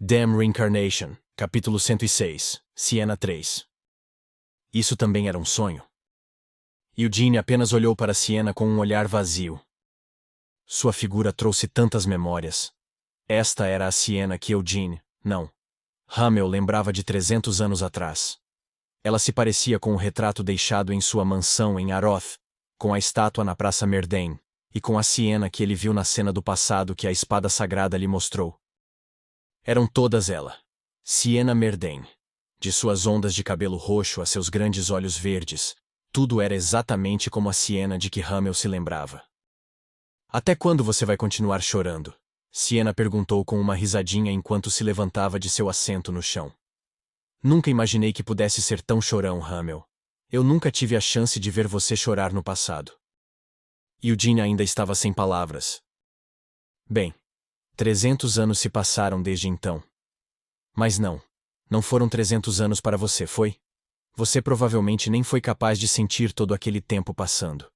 Damn Reincarnation, capítulo 106, Siena 3. Isso também era um sonho? Eugene apenas olhou para Siena com um olhar vazio. Sua figura trouxe tantas memórias. Esta era a Siena que Eugene, não, Hamel lembrava de 300 anos atrás. Ela se parecia com o retrato deixado em sua mansão em Aroth, com a estátua na Praça Merdain, e com a Siena que ele viu na cena do passado que a espada sagrada lhe mostrou. Eram todas ela. Siena Merdain. De suas ondas de cabelo roxo a seus grandes olhos verdes, tudo era exatamente como a Siena de que Hamel se lembrava. Até quando você vai continuar chorando? Siena perguntou com uma risadinha enquanto se levantava de seu assento no chão. Nunca imaginei que pudesse ser tão chorão, Hamel. Eu nunca tive a chance de ver você chorar no passado. Eugene ainda estava sem palavras. Bem, 300 anos se passaram desde então. Mas não foram 300 anos para você, foi? Você provavelmente nem foi capaz de sentir todo aquele tempo passando.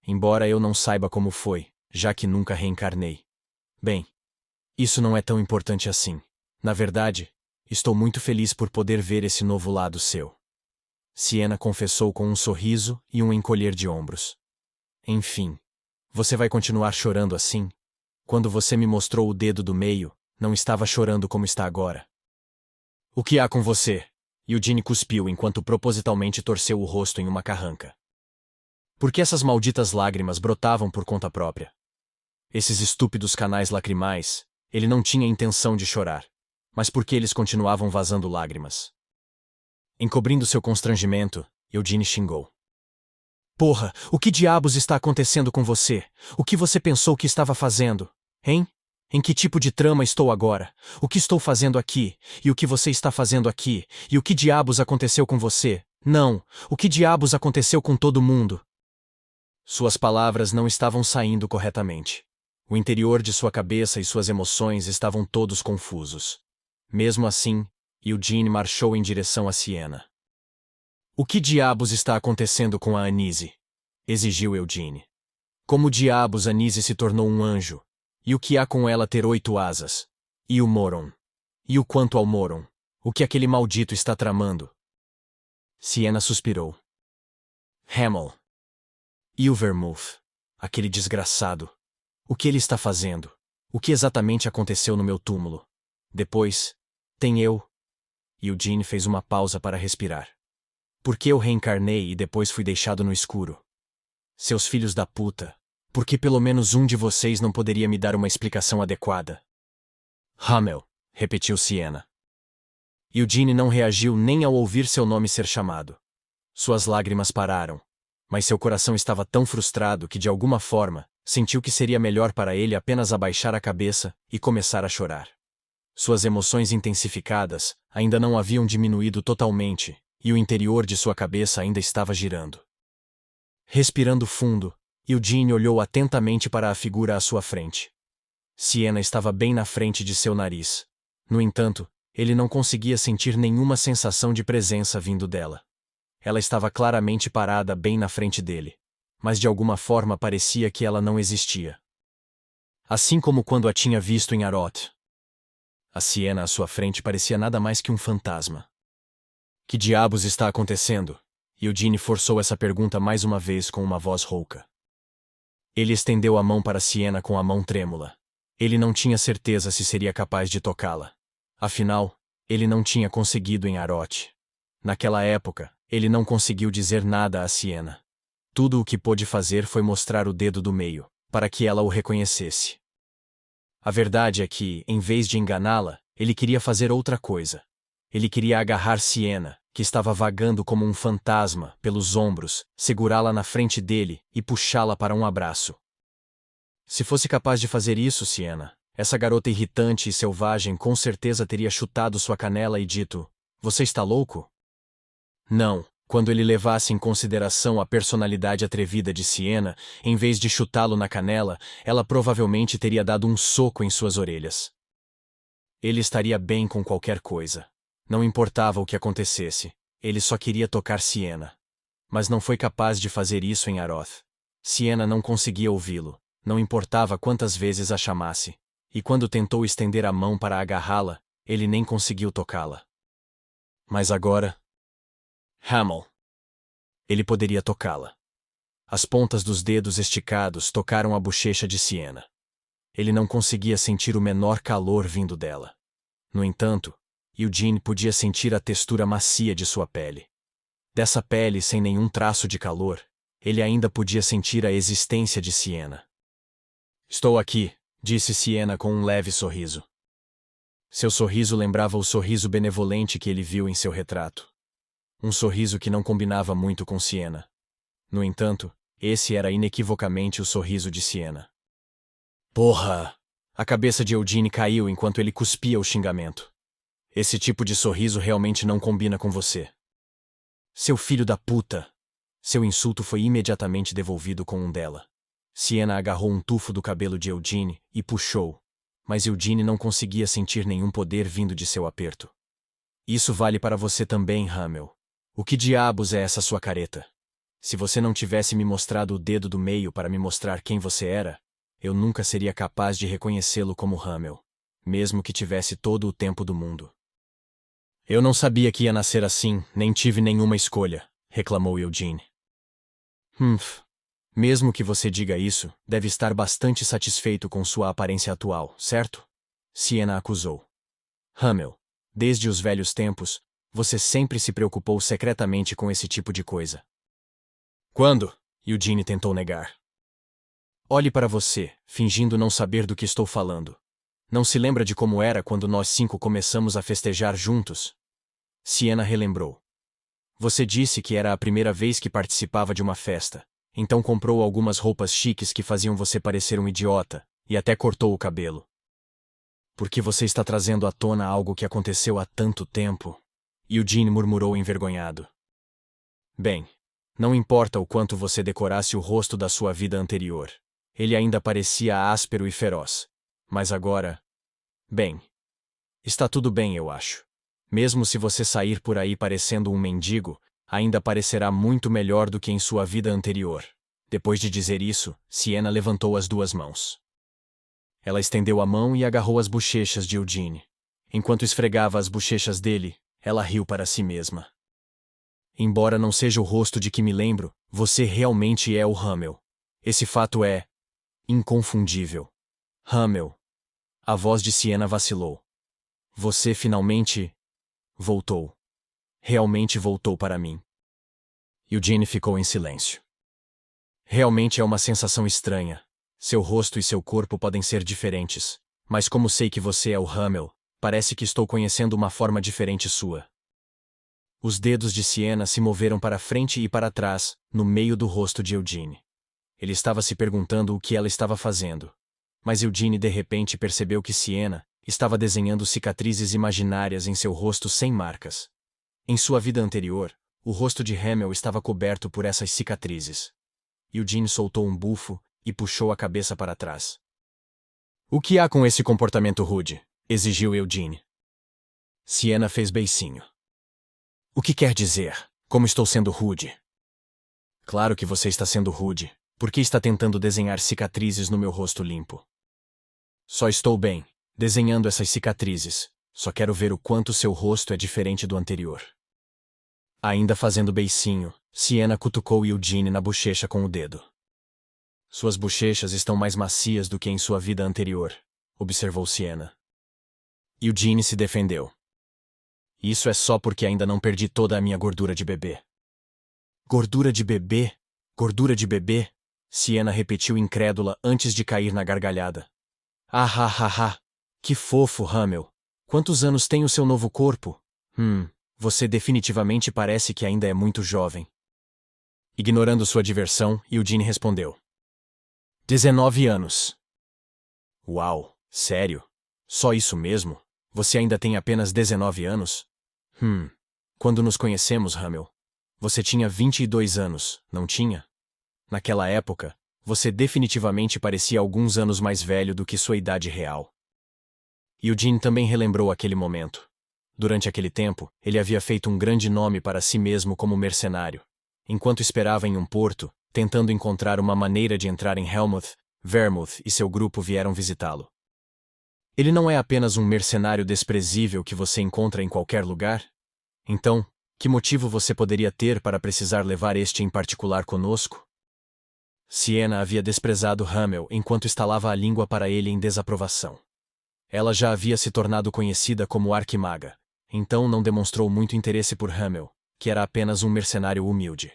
Embora eu não saiba como foi, já que nunca reencarnei. Bem, isso não é tão importante assim. Na verdade, estou muito feliz por poder ver esse novo lado seu. Siena confessou com um sorriso e um encolher de ombros. Enfim, você vai continuar chorando assim? Quando você me mostrou o dedo do meio, não estava chorando como está agora. O que há com você? Eugene cuspiu enquanto propositalmente torceu o rosto em uma carranca. Por que essas malditas lágrimas brotavam por conta própria? Esses estúpidos canais lacrimais, ele não tinha intenção de chorar, mas por que eles continuavam vazando lágrimas? Encobrindo seu constrangimento, Eugene xingou. Porra, o que diabos está acontecendo com você? O que você pensou que estava fazendo? Hein? Em que tipo de trama estou agora? O que estou fazendo aqui? E o que você está fazendo aqui? E o que diabos aconteceu com você? Não, o que diabos aconteceu com todo mundo? Suas palavras não estavam saindo corretamente. O interior de sua cabeça e suas emoções estavam todos confusos. Mesmo assim, Eugene marchou em direção a Siena. O que diabos está acontecendo com a Anise? Exigiu Eugene. Como diabos Anise se tornou um anjo? E o que há com ela ter 8 asas? E o Moron? E o quanto ao Moron? O que aquele maldito está tramando? Siena suspirou. Hamel. E o Vermouth? Aquele desgraçado. O que ele está fazendo? O que exatamente aconteceu no meu túmulo? Depois, tem eu. Eugene fez uma pausa para respirar. Por que eu reencarnei e depois fui deixado no escuro? Seus filhos da puta. Por que pelo menos um de vocês não poderia me dar uma explicação adequada? Hamel, repetiu Siena. Eugene não reagiu nem ao ouvir seu nome ser chamado. Suas lágrimas pararam, mas seu coração estava tão frustrado que de alguma forma, sentiu que seria melhor para ele apenas abaixar a cabeça e começar a chorar. Suas emoções intensificadas ainda não haviam diminuído totalmente, e o interior de sua cabeça ainda estava girando. Respirando fundo, Eugene olhou atentamente para a figura à sua frente. Siena estava bem na frente de seu nariz. No entanto, ele não conseguia sentir nenhuma sensação de presença vindo dela. Ela estava claramente parada bem na frente dele, mas de alguma forma parecia que ela não existia. Assim como quando a tinha visto em Aroth. A Siena à sua frente parecia nada mais que um fantasma. Que diabos está acontecendo? Eugene forçou essa pergunta mais uma vez com uma voz rouca. Ele estendeu a mão para Siena com a mão trêmula. Ele não tinha certeza se seria capaz de tocá-la. Afinal, ele não tinha conseguido em Aroth. Naquela época, ele não conseguiu dizer nada a Siena. Tudo o que pôde fazer foi mostrar o dedo do meio, para que ela o reconhecesse. A verdade é que, em vez de enganá-la, ele queria fazer outra coisa. Ele queria agarrar Siena, que estava vagando como um fantasma, pelos ombros, segurá-la na frente dele e puxá-la para um abraço. Se fosse capaz de fazer isso, Siena, essa garota irritante e selvagem com certeza teria chutado sua canela e dito: "Você está louco?" Não, quando ele levasse em consideração a personalidade atrevida de Siena, em vez de chutá-lo na canela, ela provavelmente teria dado um soco em suas orelhas. Ele estaria bem com qualquer coisa. Não importava o que acontecesse, ele só queria tocar Siena. Mas não foi capaz de fazer isso em Aroth. Siena não conseguia ouvi-lo, não importava quantas vezes a chamasse, e quando tentou estender a mão para agarrá-la, Ele nem conseguiu tocá-la. Mas agora... Hamel. Ele poderia tocá-la. As pontas dos dedos esticados tocaram a bochecha de Sienna. Ele não conseguia sentir o menor calor vindo dela. No entanto, Eugene podia sentir a textura macia de sua pele. Dessa pele sem nenhum traço de calor, ele ainda podia sentir a existência de Sienna. Estou aqui, disse Sienna com um leve sorriso. Seu sorriso lembrava o sorriso benevolente que ele viu em seu retrato. Um sorriso que não combinava muito com Sienna. No entanto, esse era inequivocamente o sorriso de Sienna. Porra! A cabeça de Eugene caiu enquanto ele cuspia o xingamento. Esse tipo de sorriso realmente não combina com você. Seu filho da puta! Seu insulto foi imediatamente devolvido com um dela. Sienna agarrou um tufo do cabelo de Eugene e puxou, mas Eugene não conseguia sentir nenhum poder vindo de seu aperto. Isso vale para você também, Hamel. O que diabos é essa sua careta? Se você não tivesse me mostrado o dedo do meio para me mostrar quem você era, eu nunca seria capaz de reconhecê-lo como Hamel, mesmo que tivesse todo o tempo do mundo. Eu não sabia que ia nascer assim, nem tive nenhuma escolha, reclamou Eugene. Mesmo que você diga isso, deve estar bastante satisfeito com sua aparência atual, certo? Sienna acusou. Hamel, desde os velhos tempos, você sempre se preocupou secretamente com esse tipo de coisa. Quando? Eugene tentou negar. Olhe para você, fingindo não saber do que estou falando. Não se lembra de como era quando nós 5 começamos a festejar juntos? Sienna relembrou. Você disse que era a primeira vez que participava de uma festa, então comprou algumas roupas chiques que faziam você parecer um idiota, e até cortou o cabelo. Por que você está trazendo à tona algo que aconteceu há tanto tempo? Eugene murmurou envergonhado. Bem, não importa o quanto você decorasse o rosto da sua vida anterior. Ele ainda parecia áspero e feroz. Mas agora... Bem, está tudo bem, eu acho. Mesmo se você sair por aí parecendo um mendigo, ainda parecerá muito melhor do que em sua vida anterior. Depois de dizer isso, Sienna levantou as 2 mãos. Ela estendeu a mão e agarrou as bochechas de Eugene. Enquanto esfregava as bochechas dele, ela riu para si mesma. Embora não seja o rosto de que me lembro, você realmente é o Hamel. Esse fato é... inconfundível. Hamel. A voz de Sienna vacilou. Você finalmente... voltou. Realmente voltou para mim. Eugene ficou em silêncio. Realmente é uma sensação estranha. Seu rosto e seu corpo podem ser diferentes, mas como sei que você é o Hamel, parece que estou conhecendo uma forma diferente sua. Os dedos de Sienna se moveram para frente e para trás, no meio do rosto de Eugene. Ele estava se perguntando o que ela estava fazendo. Mas Eugene de repente percebeu que Sienna estava desenhando cicatrizes imaginárias em seu rosto sem marcas. Em sua vida anterior, o rosto de Hamel estava coberto por essas cicatrizes. Eugene soltou um bufo e puxou a cabeça para trás. O que há com esse comportamento rude? Exigiu Eugene. Sienna fez beicinho. O que quer dizer? Como estou sendo rude? Claro que você está sendo rude. Por que está tentando desenhar cicatrizes no meu rosto limpo? Só estou bem, desenhando essas cicatrizes. Só quero ver o quanto seu rosto é diferente do anterior. Ainda fazendo beicinho, Sienna cutucou Eugene na bochecha com o dedo. Suas bochechas estão mais macias do que em sua vida anterior, observou Sienna. Eugene se defendeu. Isso é só porque ainda não perdi toda a minha gordura de bebê. Gordura de bebê? Gordura de bebê? Sienna repetiu incrédula antes de cair na gargalhada. Ah, ha, ha, ha. Que fofo, Hamel. Quantos anos tem o seu novo corpo? Você definitivamente parece que ainda é muito jovem. Ignorando sua diversão, Eugene respondeu. 19 anos. Uau, sério? Só isso mesmo? Você ainda tem apenas 19 anos? Quando nos conhecemos, Hamel, você tinha 22 anos, não tinha? Naquela época, você definitivamente parecia alguns anos mais velho do que sua idade real. Eugene também relembrou aquele momento. Durante aquele tempo, ele havia feito um grande nome para si mesmo como mercenário. Enquanto esperava em um porto, tentando encontrar uma maneira de entrar em Helmuth, Vermouth e seu grupo vieram visitá-lo. Ele não é apenas um mercenário desprezível que você encontra em qualquer lugar? Então, que motivo você poderia ter para precisar levar este em particular conosco? Siena havia desprezado Hamel enquanto estalava a língua para ele em desaprovação. Ela já havia se tornado conhecida como Arquimaga, então não demonstrou muito interesse por Hamel, que era apenas um mercenário humilde.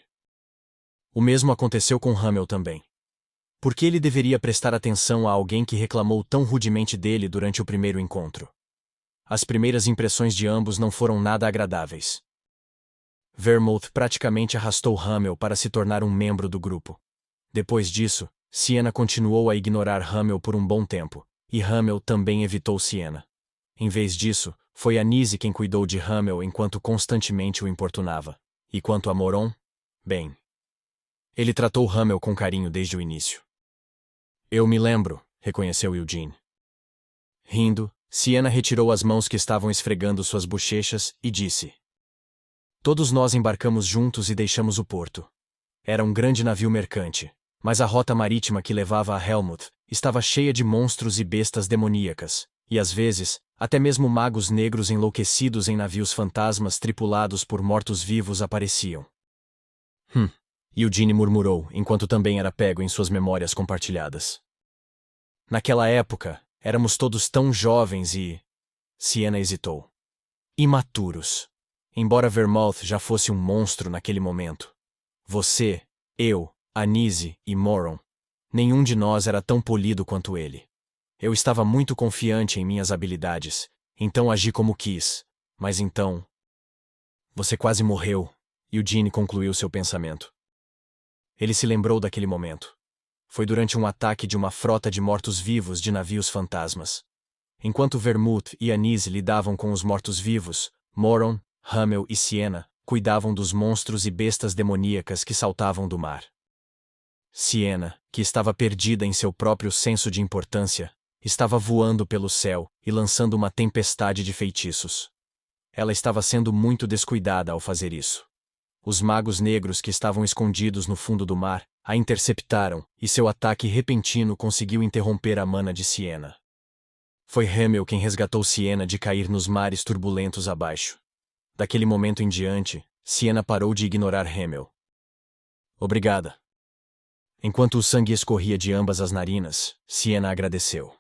O mesmo aconteceu com Hamel também. Por que ele deveria prestar atenção a alguém que reclamou tão rudemente dele durante o primeiro encontro? As primeiras impressões de ambos não foram nada agradáveis. Vermouth praticamente arrastou Hamel para se tornar um membro do grupo. Depois disso, Siena continuou a ignorar Hamel por um bom tempo, e Hamel também evitou Siena. Em vez disso, foi Anise quem cuidou de Hamel enquanto constantemente o importunava. E quanto a Moron? Bem, ele tratou Hamel com carinho desde o início. Eu me lembro, reconheceu Eugene. Rindo, Siena retirou as mãos que estavam esfregando suas bochechas e disse: Todos nós embarcamos juntos e deixamos o porto. Era um grande navio mercante, mas a rota marítima que levava a Helmut estava cheia de monstros e bestas demoníacas, e às vezes, até mesmo magos negros enlouquecidos em navios fantasmas tripulados por mortos-vivos apareciam. Eugene murmurou, enquanto também era pego em suas memórias compartilhadas. Naquela época, éramos todos tão jovens e... Siena hesitou. Imaturos. Embora Vermouth já fosse um monstro naquele momento. Você, eu, Anise e Moron. Nenhum de nós era tão polido quanto ele. Eu estava muito confiante em minhas habilidades, então agi como quis. Mas então... Você quase morreu, Eugene concluiu seu pensamento. Ele se lembrou daquele momento. Foi durante um ataque de uma frota de mortos-vivos de navios fantasmas. Enquanto Vermouth e Anise lidavam com os mortos-vivos, Moron, Hamel e Siena cuidavam dos monstros e bestas demoníacas que saltavam do mar. Siena, que estava perdida em seu próprio senso de importância, estava voando pelo céu e lançando uma tempestade de feitiços. Ela estava sendo muito descuidada ao fazer isso. Os magos negros que estavam escondidos no fundo do mar a interceptaram, e seu ataque repentino conseguiu interromper a mana de Siena. Foi Hamel quem resgatou Siena de cair nos mares turbulentos abaixo. Daquele momento em diante, Siena parou de ignorar Hamel. Obrigada. Enquanto o sangue escorria de ambas as narinas, Siena agradeceu.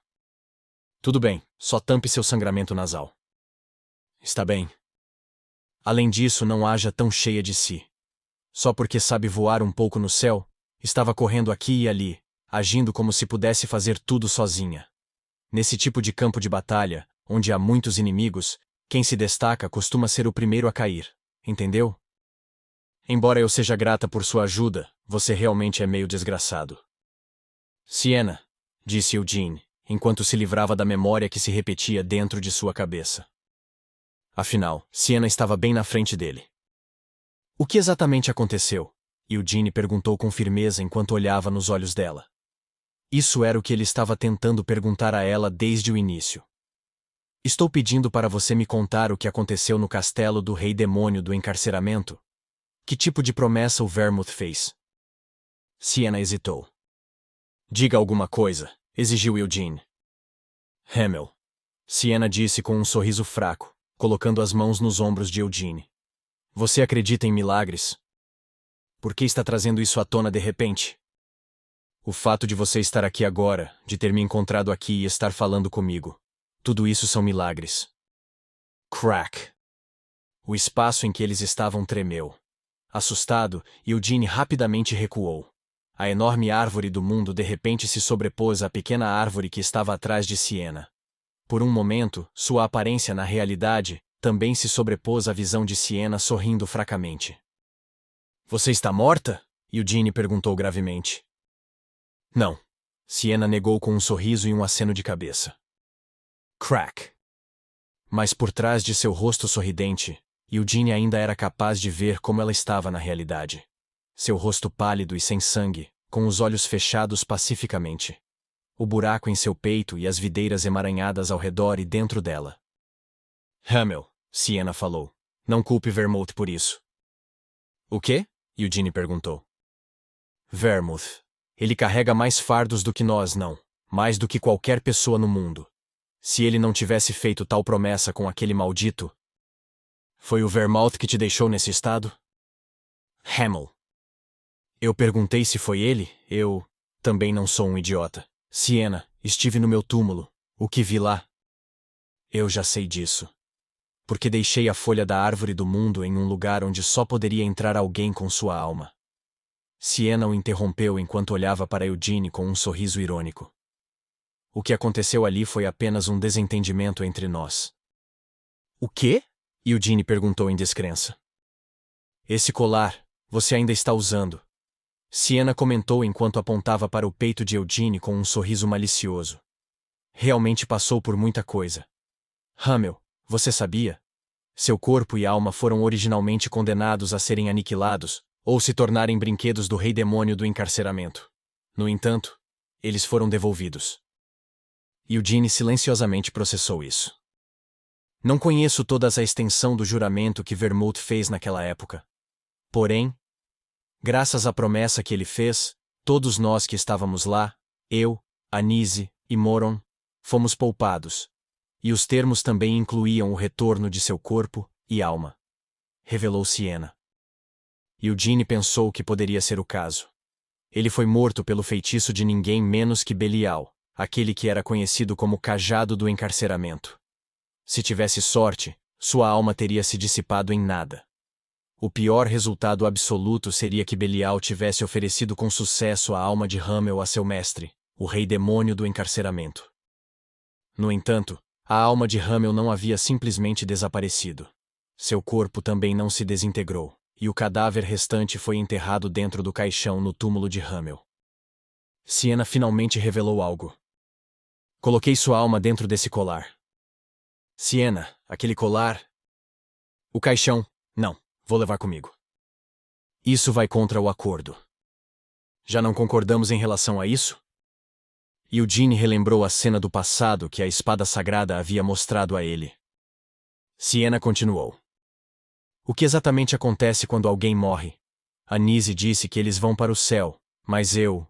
Tudo bem, só tampe seu sangramento nasal. Está bem. Além disso, não haja tão cheia de si. Só porque sabe voar um pouco no céu, estava correndo aqui e ali, agindo como se pudesse fazer tudo sozinha. Nesse tipo de campo de batalha, onde há muitos inimigos, quem se destaca costuma ser o primeiro a cair, entendeu? Embora eu seja grata por sua ajuda, você realmente é meio desgraçado. Siena, disse Eugene, enquanto se livrava da memória que se repetia dentro de sua cabeça. Afinal, Siena estava bem na frente dele. O que exatamente aconteceu? Eugene perguntou com firmeza enquanto olhava nos olhos dela. Isso era o que ele estava tentando perguntar a ela desde o início. Estou pedindo para você me contar o que aconteceu no castelo do Rei Demônio do Encarceramento. Que tipo de promessa o Vermouth fez? Siena hesitou. Diga alguma coisa, exigiu Eugene. Hamel. Siena disse com um sorriso fraco, colocando as mãos nos ombros de Eugene. Você acredita em milagres? Por que está trazendo isso à tona de repente? O fato de você estar aqui agora, de ter me encontrado aqui e estar falando comigo. Tudo isso são milagres. Crack. O espaço em que eles estavam tremeu. Assustado, Eugene rapidamente recuou. A enorme árvore do mundo de repente se sobrepôs à pequena árvore que estava atrás de Siena. Por um momento, sua aparência na realidade também se sobrepôs à visão de Siena sorrindo fracamente. Você está morta? Eugene perguntou gravemente. Não. Siena negou com um sorriso e um aceno de cabeça. Crack. Mas por trás de seu rosto sorridente, Eugene ainda era capaz de ver como ela estava na realidade. Seu rosto pálido e sem sangue, com os olhos fechados pacificamente. O buraco em seu peito e as videiras emaranhadas ao redor e dentro dela. Hamel, Siena falou. Não culpe Vermouth por isso. O quê? Eugene perguntou. Vermouth. Ele carrega mais fardos do que nós, não. Mais do que qualquer pessoa no mundo. Se ele não tivesse feito tal promessa com aquele maldito... Foi o Vermouth que te deixou nesse estado? Hamel. Eu perguntei se foi ele, eu... Também não sou um idiota. Siena, estive no meu túmulo. O que vi lá? Eu já sei disso. Porque deixei a folha da árvore do mundo em um lugar onde só poderia entrar alguém com sua alma. Siena o interrompeu enquanto olhava para Eugene com um sorriso irônico. O que aconteceu ali foi apenas um desentendimento entre nós. O quê? Eugene perguntou em descrença. Esse colar, você ainda está usando. Siena comentou enquanto apontava para o peito de Eugene com um sorriso malicioso. Realmente passou por muita coisa. Hamel, você sabia? Seu corpo e alma foram originalmente condenados a serem aniquilados, ou se tornarem brinquedos do rei demônio do encarceramento. No entanto, eles foram devolvidos. Eugene silenciosamente processou isso. Não conheço toda a extensão do juramento que Vermouth fez naquela época. Porém, graças à promessa que ele fez, todos nós que estávamos lá, eu, Anise e Moron, fomos poupados. E os termos também incluíam o retorno de seu corpo e alma. Revelou Siena. Eugene pensou que poderia ser o caso. Ele foi morto pelo feitiço de ninguém menos que Belial, aquele que era conhecido como Cajado do Encarceramento. Se tivesse sorte, sua alma teria se dissipado em nada. O pior resultado absoluto seria que Belial tivesse oferecido com sucesso a alma de Hamel a seu mestre, o rei demônio do encarceramento. No entanto, a alma de Hamel não havia simplesmente desaparecido. Seu corpo também não se desintegrou, e o cadáver restante foi enterrado dentro do caixão no túmulo de Hamel. Siena finalmente revelou algo. Coloquei sua alma dentro desse colar. Siena, aquele colar... O caixão, não, vou levar comigo. Isso vai contra o acordo. Já não concordamos em relação a isso? Eugene relembrou a cena do passado que a espada sagrada havia mostrado a ele. Siena continuou. O que exatamente acontece quando alguém morre? Anise disse que eles vão para o céu, mas eu...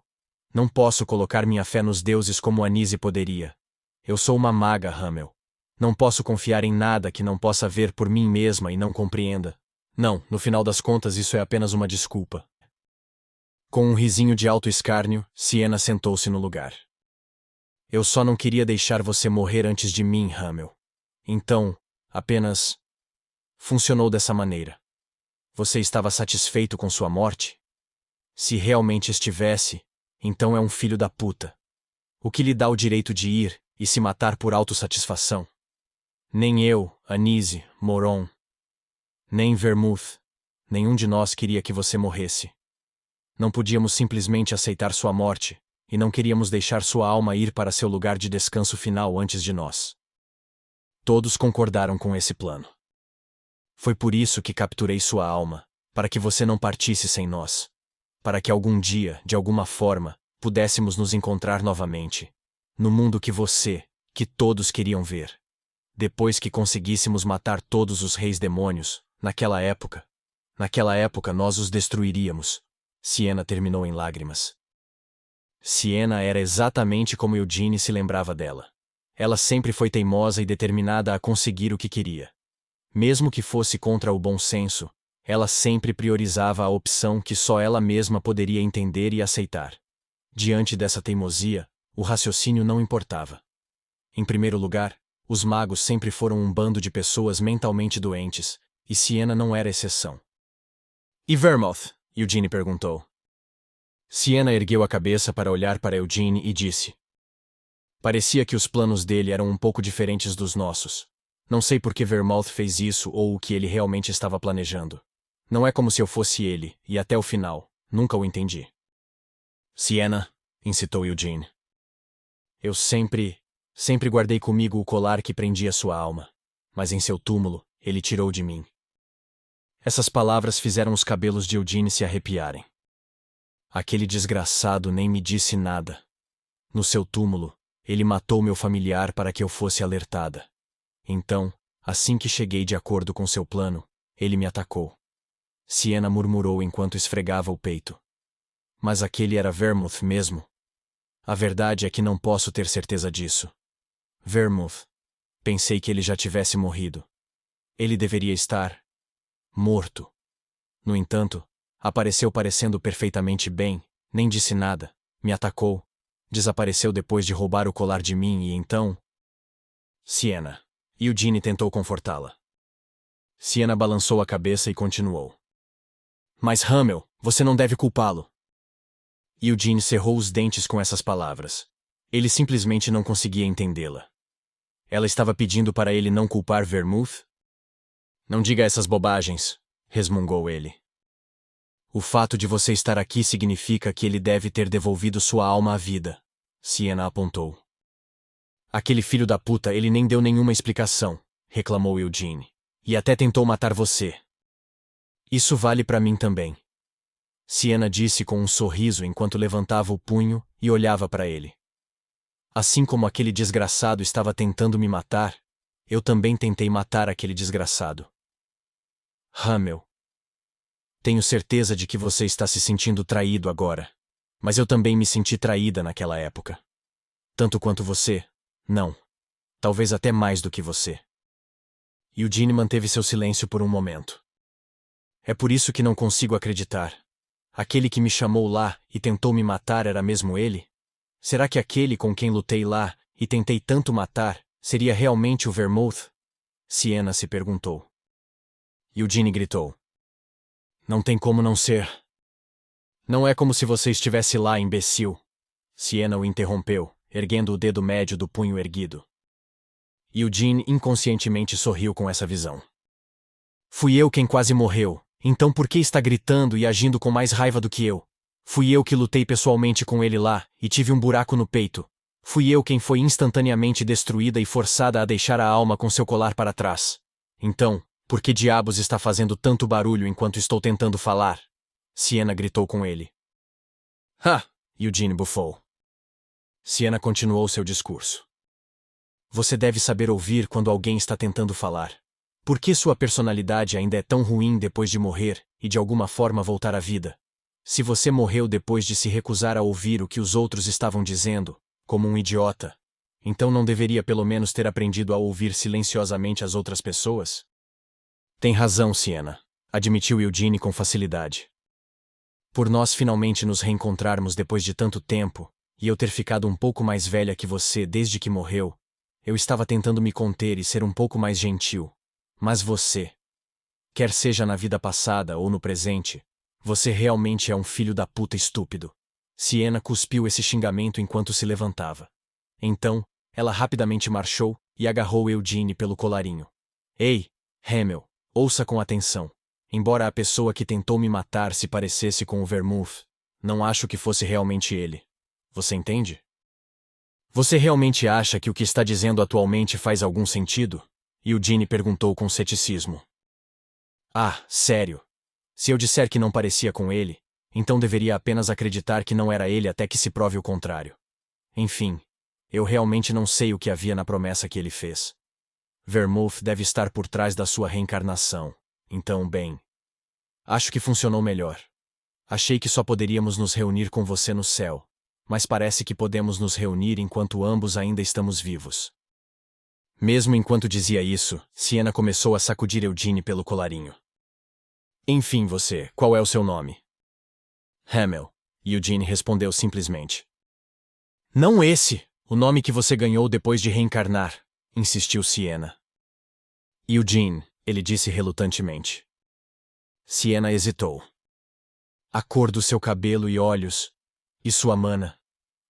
Não posso colocar minha fé nos deuses como Anise poderia. Eu sou uma maga, Hamel. Não posso confiar em nada que não possa ver por mim mesma e não compreenda. Não, no final das contas isso é apenas uma desculpa. Com um risinho de alto escárnio, Siena sentou-se no lugar. Eu só não queria deixar você morrer antes de mim, Hamel. Então, apenas... Funcionou dessa maneira. Você estava satisfeito com sua morte? Se realmente estivesse, então é um filho da puta. O que lhe dá o direito de ir e se matar por autossatisfação? Nem eu, Anise, Moron, nem Vermouth, nenhum de nós queria que você morresse. Não podíamos simplesmente aceitar sua morte, e não queríamos deixar sua alma ir para seu lugar de descanso final antes de nós. Todos concordaram com esse plano. Foi por isso que capturei sua alma, para que você não partisse sem nós. Para que algum dia, de alguma forma, pudéssemos nos encontrar novamente. No mundo que todos queriam ver. Depois que conseguíssemos matar todos os reis demônios, naquela época nós os destruiríamos. Siena terminou em lágrimas. Siena era exatamente como Eugene se lembrava dela. Ela sempre foi teimosa e determinada a conseguir o que queria. Mesmo que fosse contra o bom senso, ela sempre priorizava a opção que só ela mesma poderia entender e aceitar. Diante dessa teimosia, o raciocínio não importava. Em primeiro lugar, os magos sempre foram um bando de pessoas mentalmente doentes, e Siena não era exceção. E Vermouth? Eugene perguntou. Siena ergueu a cabeça para olhar para Eugene e disse. Parecia que os planos dele eram um pouco diferentes dos nossos. Não sei por que Vermouth fez isso ou o que ele realmente estava planejando. Não é como se eu fosse ele, e até o final, nunca o entendi. Siena, incitou Eugene. Eu sempre guardei comigo o colar que prendia sua alma, mas em seu túmulo, ele tirou de mim. Essas palavras fizeram os cabelos de Eugene se arrepiarem. Aquele desgraçado nem me disse nada. No seu túmulo, ele matou meu familiar para que eu fosse alertada. Então, assim que cheguei de acordo com seu plano, ele me atacou. Siena murmurou enquanto esfregava o peito. Mas aquele era Vermouth mesmo? A verdade é que não posso ter certeza disso. Vermouth. Pensei que ele já tivesse morrido. Ele deveria estar morto. No entanto, apareceu parecendo perfeitamente bem, nem disse nada, me atacou, desapareceu depois de roubar o colar de mim e então... Sienna. Eugene tentou confortá-la. Sienna balançou a cabeça e continuou. Mas Hamel, você não deve culpá-lo. Eugene cerrou os dentes com essas palavras. Ele simplesmente não conseguia entendê-la. Ela estava pedindo para ele não culpar Vermouth? Não diga essas bobagens, resmungou ele. O fato de você estar aqui significa que ele deve ter devolvido sua alma à vida, Sienna apontou. Aquele filho da puta, ele nem deu nenhuma explicação, reclamou Eugene. E até tentou matar você. Isso vale para mim também. Sienna disse com um sorriso enquanto levantava o punho e olhava para ele. Assim como aquele desgraçado estava tentando me matar, eu também tentei matar aquele desgraçado. Hamel. Tenho certeza de que você está se sentindo traído agora. Mas eu também me senti traída naquela época. Tanto quanto você, não. Talvez até mais do que você. Eugene manteve seu silêncio por um momento. É por isso que não consigo acreditar. Aquele que me chamou lá e tentou me matar era mesmo ele? Será que aquele com quem lutei lá e tentei tanto matar seria realmente o Vermouth? Sienna se perguntou. Eugene gritou. Não tem como não ser. Não é como se você estivesse lá, imbecil. Sienna o interrompeu, erguendo o dedo médio do punho erguido. Eugene inconscientemente sorriu com essa visão. Fui eu quem quase morreu, então por que está gritando e agindo com mais raiva do que eu? Fui eu que lutei pessoalmente com ele lá e tive um buraco no peito. Fui eu quem foi instantaneamente destruída e forçada a deixar a alma com seu colar para trás. Então, por que diabos está fazendo tanto barulho enquanto estou tentando falar? Sienna gritou com ele. Ha! Eugene bufou. Sienna continuou seu discurso. Você deve saber ouvir quando alguém está tentando falar. Por que sua personalidade ainda é tão ruim depois de morrer e de alguma forma voltar à vida? Se você morreu depois de se recusar a ouvir o que os outros estavam dizendo, como um idiota, então não deveria pelo menos ter aprendido a ouvir silenciosamente as outras pessoas? Tem razão, Sienna, admitiu Eugene com facilidade. Por nós finalmente nos reencontrarmos depois de tanto tempo, e eu ter ficado um pouco mais velha que você desde que morreu, eu estava tentando me conter e ser um pouco mais gentil. Mas você, quer seja na vida passada ou no presente, você realmente é um filho da puta estúpido. Sienna cuspiu esse xingamento enquanto se levantava. Então, ela rapidamente marchou e agarrou Eugene pelo colarinho. Ei, Hamel, ouça com atenção. Embora a pessoa que tentou me matar se parecesse com o Vermouth, não acho que fosse realmente ele. Você entende? Você realmente acha que o que está dizendo atualmente faz algum sentido? Eugene perguntou com ceticismo. Ah, sério. Se eu disser que não parecia com ele, então deveria apenas acreditar que não era ele até que se prove o contrário. Enfim, eu realmente não sei o que havia na promessa que ele fez. Vermouth deve estar por trás da sua reencarnação. Então, bem, acho que funcionou melhor. Achei que só poderíamos nos reunir com você no céu, mas parece que podemos nos reunir enquanto ambos ainda estamos vivos. Mesmo enquanto dizia isso, Sienna começou a sacudir Eugene pelo colarinho. Enfim, você, qual é o seu nome? Hamel, Eugene respondeu simplesmente. Não esse, o nome que você ganhou depois de reencarnar, insistiu Sienna. Eugene, ele disse relutantemente. Sienna hesitou. A cor do seu cabelo e olhos, e sua mana.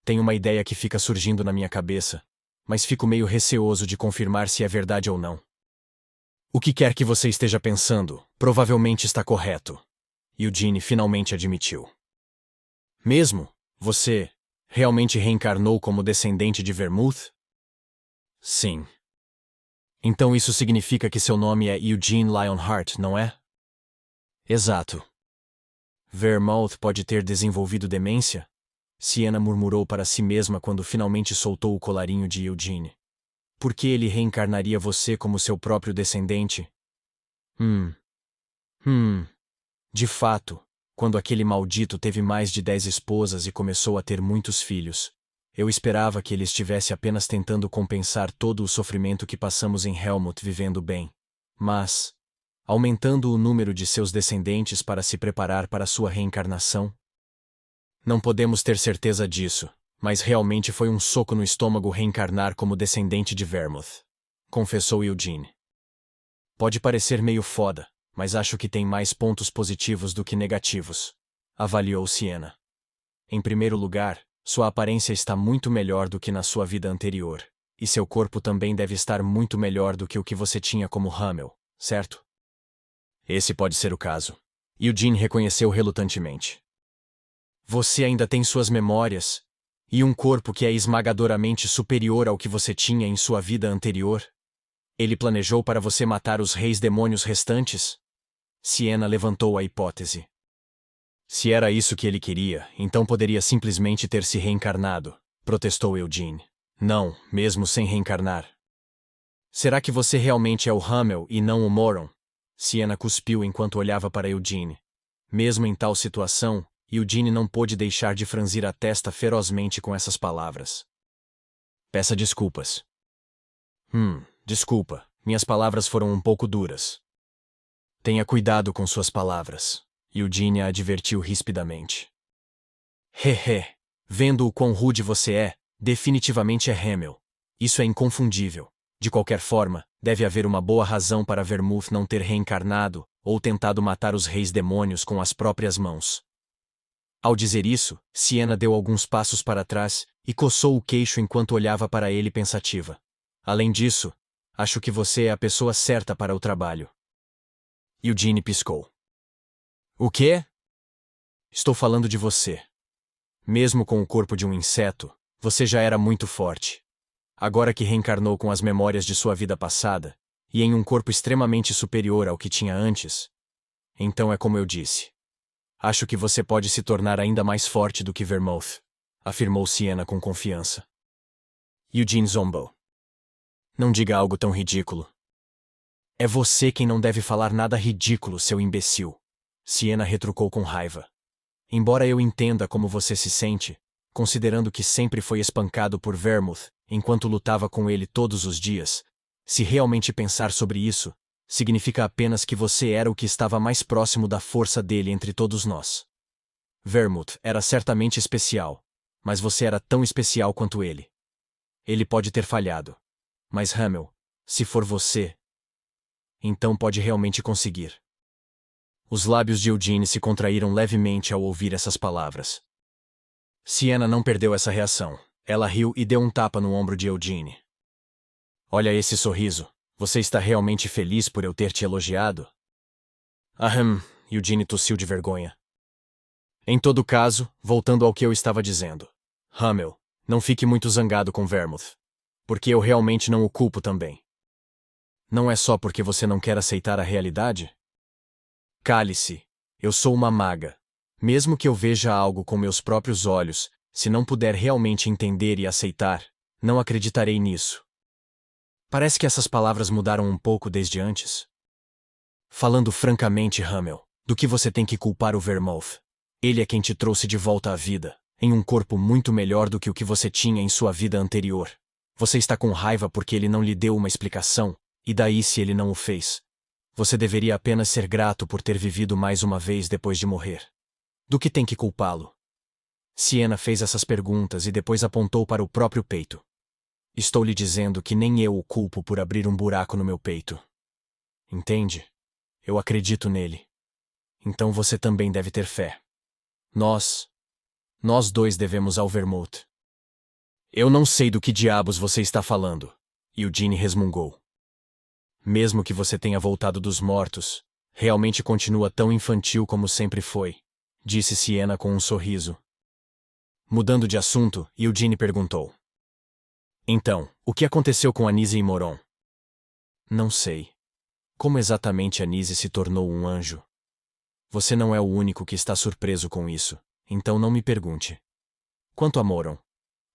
Tem uma ideia que fica surgindo na minha cabeça, mas fico meio receoso de confirmar se é verdade ou não. O que quer que você esteja pensando, provavelmente está correto. Eugene finalmente admitiu. Mesmo, você realmente reencarnou como descendente de Vermouth? Sim. Então isso significa que seu nome é Eugene Lionheart, não é? Exato. Vermouth pode ter desenvolvido demência? Sienna murmurou para si mesma quando finalmente soltou o colarinho de Eugene. Por que ele reencarnaria você como seu próprio descendente? De fato, quando aquele maldito teve mais de 10 esposas e começou a ter muitos filhos, Eu esperava que ele estivesse apenas tentando compensar todo o sofrimento que passamos em Helmut vivendo bem. Mas, aumentando o número de seus descendentes para se preparar para sua reencarnação? Não podemos ter certeza disso, mas realmente foi um soco no estômago reencarnar como descendente de Vermouth, confessou Eugene. Pode parecer meio foda, mas acho que tem mais pontos positivos do que negativos, avaliou Sienna. Em primeiro lugar, sua aparência está muito melhor do que na sua vida anterior, e seu corpo também deve estar muito melhor do que o que você tinha como Hamel, certo? Esse pode ser o caso. Eugene reconheceu relutantemente. Você ainda tem suas memórias, e um corpo que é esmagadoramente superior ao que você tinha em sua vida anterior? Ele planejou para você matar os reis demônios restantes? Sienna levantou a hipótese. Se era isso que ele queria, então poderia simplesmente ter se reencarnado, protestou Eugene. Não, mesmo sem reencarnar. Será que você realmente é o Hamel e não o Moron? Sienna cuspiu enquanto olhava para Eugene. Mesmo em tal situação, Eugene não pôde deixar de franzir a testa ferozmente com essas palavras. Peça desculpas. Desculpa, minhas palavras foram um pouco duras. Tenha cuidado com suas palavras, Eugene a advertiu rispidamente. Vendo o quão rude você é, definitivamente é Hamel. Isso é inconfundível. De qualquer forma, deve haver uma boa razão para Vermouth não ter reencarnado ou tentado matar os reis demônios com as próprias mãos. Ao dizer isso, Sienna deu alguns passos para trás e coçou o queixo enquanto olhava para ele pensativa. Além disso, acho que você é a pessoa certa para o trabalho. Eugene piscou. O quê? Estou falando de você. Mesmo com o corpo de um inseto, você já era muito forte. Agora que reencarnou com as memórias de sua vida passada, e em um corpo extremamente superior ao que tinha antes, então é como eu disse. Acho que você pode se tornar ainda mais forte do que Vermouth, afirmou Sienna com confiança. Eugene zombou. Não diga algo tão ridículo. É você quem não deve falar nada ridículo, seu imbecil. Sienna retrucou com raiva. Embora eu entenda como você se sente, considerando que sempre foi espancado por Vermouth enquanto lutava com ele todos os dias, se realmente pensar sobre isso, significa apenas que você era o que estava mais próximo da força dele entre todos nós. Vermouth era certamente especial, mas você era tão especial quanto ele. Ele pode ter falhado. Mas Hamel, se for você, então pode realmente conseguir. Os lábios de Eugene se contraíram levemente ao ouvir essas palavras. Sienna não perdeu essa reação. Ela riu e deu um tapa no ombro de Eugene. Olha esse sorriso. Você está realmente feliz por eu ter te elogiado? Eugene tossiu de vergonha. Em todo caso, voltando ao que eu estava dizendo. Hamel, não fique muito zangado com Vermouth. Porque eu realmente não o culpo também. Não é só porque você não quer aceitar a realidade? Cale-se. Eu sou uma maga. Mesmo que eu veja algo com meus próprios olhos, se não puder realmente entender e aceitar, não acreditarei nisso. Parece que essas palavras mudaram um pouco desde antes. Falando francamente, Hamel, do que você tem que culpar o Vermouth? Ele é quem te trouxe de volta à vida, em um corpo muito melhor do que o que você tinha em sua vida anterior. Você está com raiva porque ele não lhe deu uma explicação, e daí se ele não o fez? Você deveria apenas ser grato por ter vivido mais uma vez depois de morrer. Do que tem que culpá-lo? Sienna fez essas perguntas e depois apontou para o próprio peito. Estou lhe dizendo que nem eu o culpo por abrir um buraco no meu peito. Entende? Eu acredito nele. Então você também deve ter fé. Nós dois devemos ao Vermouth. Eu não sei do que diabos você está falando, Eugene resmungou. Mesmo que você tenha voltado dos mortos, realmente continua tão infantil como sempre foi, disse Sienna com um sorriso. Mudando de assunto, Eugene perguntou. Então, o que aconteceu com Anise e Moron? Não sei. Como exatamente Anise se tornou um anjo? Você não é o único que está surpreso com isso, então não me pergunte. Quanto a Moron,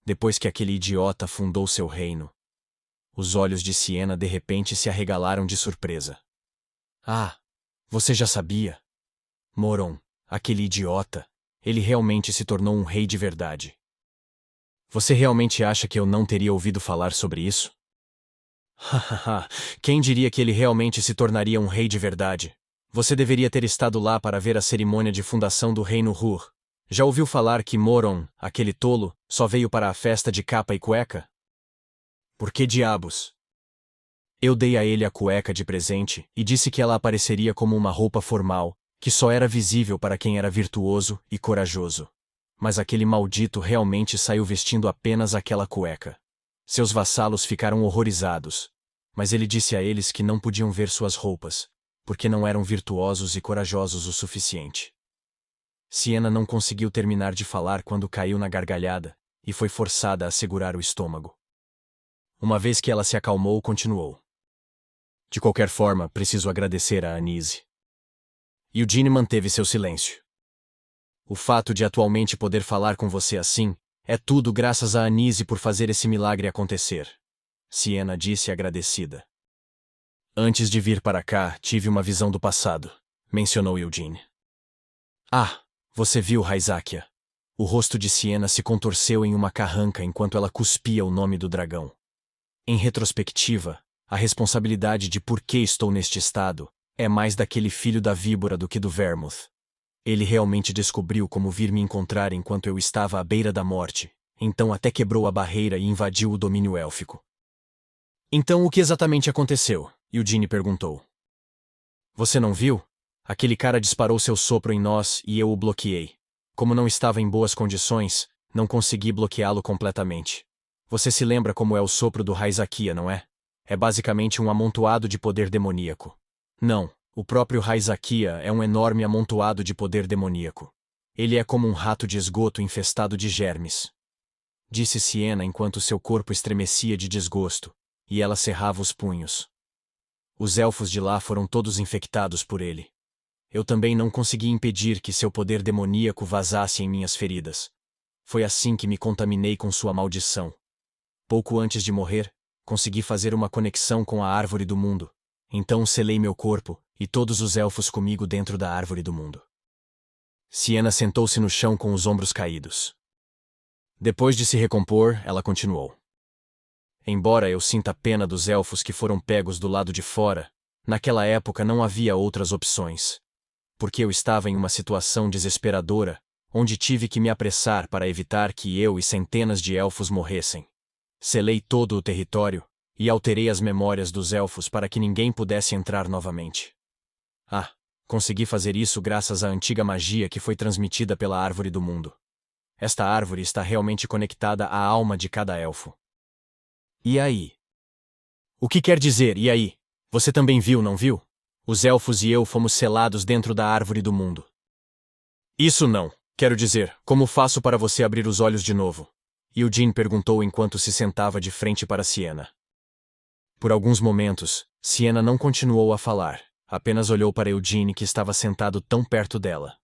depois que aquele idiota fundou seu reino, os olhos de Sienna de repente se arregalaram de surpresa. Ah, você já sabia? Moron, aquele idiota, ele realmente se tornou um rei de verdade. Você realmente acha que eu não teria ouvido falar sobre isso? Hahaha, quem diria que ele realmente se tornaria um rei de verdade? Você deveria ter estado lá para ver a cerimônia de fundação do reino Hur. Já ouviu falar que Moron, aquele tolo, só veio para a festa de capa e cueca? Por que diabos? Eu dei a ele a cueca de presente e disse que ela apareceria como uma roupa formal, que só era visível para quem era virtuoso e corajoso. Mas aquele maldito realmente saiu vestindo apenas aquela cueca. Seus vassalos ficaram horrorizados, mas ele disse a eles que não podiam ver suas roupas, porque não eram virtuosos e corajosos o suficiente. Siena não conseguiu terminar de falar quando caiu na gargalhada e foi forçada a segurar o estômago. Uma vez que ela se acalmou, continuou. De qualquer forma, preciso agradecer a Anise. Eugene manteve seu silêncio. O fato de atualmente poder falar com você assim é tudo graças a Anise por fazer esse milagre acontecer. Siena disse agradecida. Antes de vir para cá, tive uma visão do passado, mencionou Eugene. Ah, você viu Raizakia? O rosto de Siena se contorceu em uma carranca enquanto ela cuspia o nome do dragão. Em retrospectiva, a responsabilidade de por que estou neste estado é mais daquele filho da víbora do que do Vermouth. Ele realmente descobriu como vir me encontrar enquanto eu estava à beira da morte, então até quebrou a barreira e invadiu o domínio élfico. Então o que exatamente aconteceu? Eugene perguntou. Você não viu? Aquele cara disparou seu sopro em nós e eu o bloqueei. Como não estava em boas condições, não consegui bloqueá-lo completamente. Você se lembra como é o sopro do Raizakia, não é? É basicamente um amontoado de poder demoníaco. Não, o próprio Raizakia é um enorme amontoado de poder demoníaco. Ele é como um rato de esgoto infestado de germes. Disse Siena enquanto seu corpo estremecia de desgosto, e ela cerrava os punhos. Os elfos de lá foram todos infectados por ele. Eu também não consegui impedir que seu poder demoníaco vazasse em minhas feridas. Foi assim que me contaminei com sua maldição. Pouco antes de morrer, consegui fazer uma conexão com a árvore do mundo. Então selei meu corpo, e todos os elfos comigo dentro da árvore do mundo. Siena sentou-se no chão com os ombros caídos. Depois de se recompor, ela continuou. Embora eu sinta pena dos elfos que foram pegos do lado de fora, naquela época não havia outras opções. Porque eu estava em uma situação desesperadora, onde tive que me apressar para evitar que eu e centenas de elfos morressem. Selei todo o território, e alterei as memórias dos elfos para que ninguém pudesse entrar novamente. Ah, consegui fazer isso graças à antiga magia que foi transmitida pela Árvore do Mundo. Esta árvore está realmente conectada à alma de cada elfo. E aí? O que quer dizer, e aí? Você também viu, não viu? Os elfos e eu fomos selados dentro da Árvore do Mundo. Isso não, quero dizer, como faço para você abrir os olhos de novo? Eugene perguntou enquanto se sentava de frente para Siena. Por alguns momentos, Siena não continuou a falar, apenas olhou para Eugene que estava sentado tão perto dela.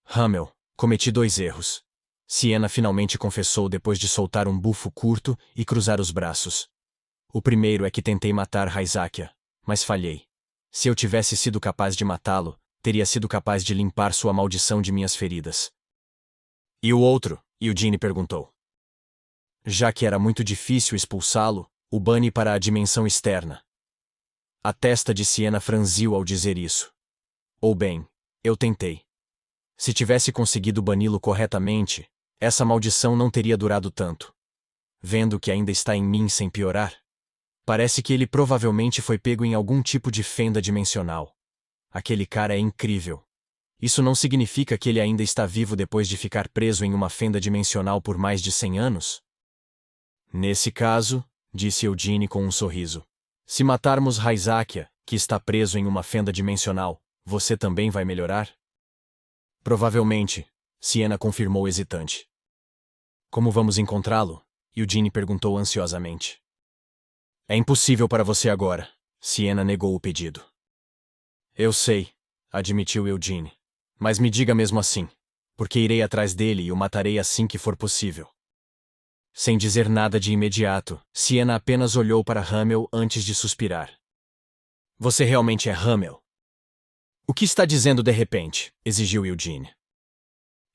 Hamel, cometi 2 erros. Siena finalmente confessou depois de soltar um bufo curto e cruzar os braços. O primeiro é que tentei matar Raizakia, mas falhei. Se eu tivesse sido capaz de matá-lo, teria sido capaz de limpar sua maldição de minhas feridas. E o outro? Eugene perguntou. Já que era muito difícil expulsá-lo, o bane para a dimensão externa. A testa de Siena franziu ao dizer isso. Ou bem, eu tentei. Se tivesse conseguido bani-lo corretamente, essa maldição não teria durado tanto. Vendo que ainda está em mim sem piorar, parece que ele provavelmente foi pego em algum tipo de fenda dimensional. Aquele cara é incrível. Isso não significa que ele ainda está vivo depois de ficar preso em uma fenda dimensional por mais de 100 anos? Nesse caso, disse Eugene com um sorriso, se matarmos Raizakia, que está preso em uma fenda dimensional, você também vai melhorar? Provavelmente, Siena confirmou hesitante. Como vamos encontrá-lo? Eugene perguntou ansiosamente. É impossível para você agora. Siena negou o pedido. Eu sei, admitiu Eugene. Mas me diga mesmo assim, porque irei atrás dele e o matarei assim que for possível. Sem dizer nada de imediato, Siena apenas olhou para Hamel antes de suspirar. Você realmente é Hamel? O que está dizendo de repente? Exigiu Eugene.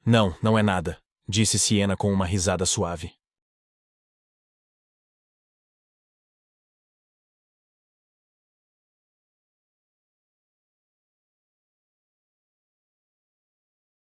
Não, não é nada, disse Siena com uma risada suave.